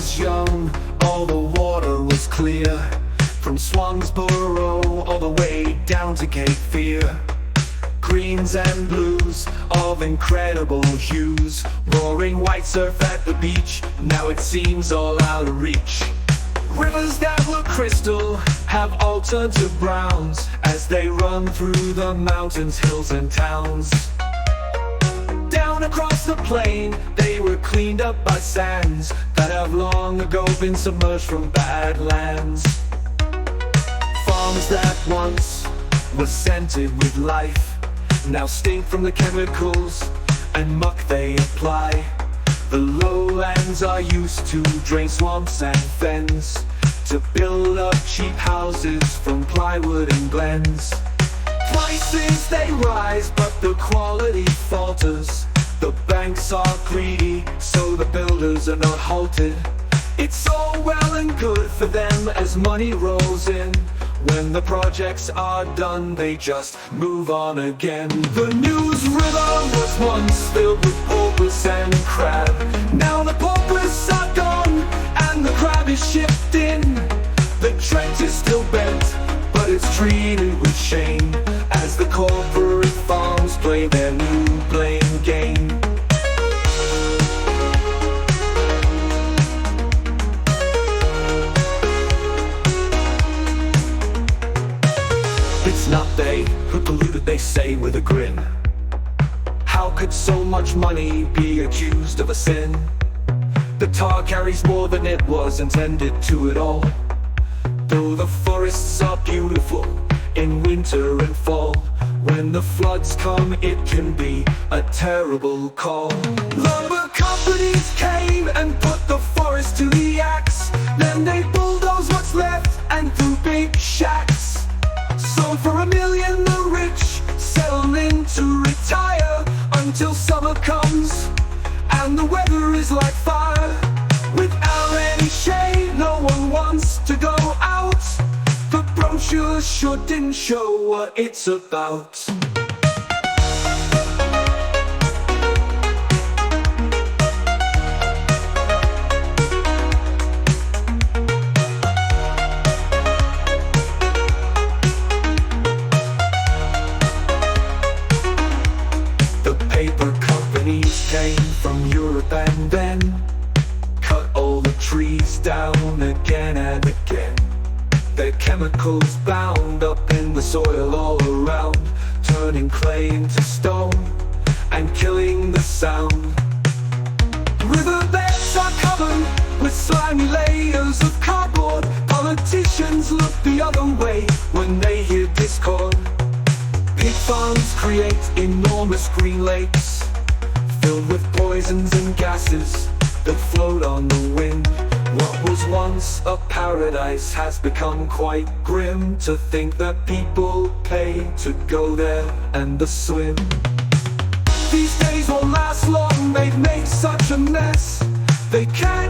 was young, all the water was clear, from Swansboro all the way down to Cape Fear. Greens and blues of incredible hues, roaring white surf at the beach, now it seems all out of reach. Rivers that were crystal have altered to browns as they run through the mountains, hills and towns. Down across the plain they were cleaned up by sands that have long ago been submerged from bad lands. Farms that once were scented with life now stink from the chemicals and muck they apply. The lowlands are used to drain swamps and fens to build up cheap houses from plywood and glens. Prices they rise, but the quality falters. The banks are greedy, so the builders are not halted. It's all well and good for them as money rolls in. When the projects are done, they just move on again. The Neuse River was once filled with porpoise and crab. Now the porpoise are gone, and the crab is shipped in. The Trent is still bent, but it's treated with shame as the corporate farms play their new blame game. It's not they who polluted, they say with a grin. How could so much money be accused of a sin? The tar carries more than it was intended to at all. Though the forests are beautiful in winter and fall, when the floods come it can be a terrible call. Lumber companies came and put the forest to the axe. Then they bulldoze what's left and threw big shacks. So for $1 million the rich settle in to retire until summer comes and the weather is like fire. Without any shade, no one wants to go out. The brochure sure didn't show what it's about. Paper companies came from Europe and then cut all the trees down again and again. Their chemicals bound up in the soil all around, turning clay into stone and killing the sound. Riverbeds are covered with slimy layers of cardboard. Politicians look the other way when they hear discord. Pig farms create enormous green lakes filled with poisons and gases that float on the wind. What was once a paradise has become quite grim. To think that people pay to go there and to swim. These days won't last long, they've made such a mess they can't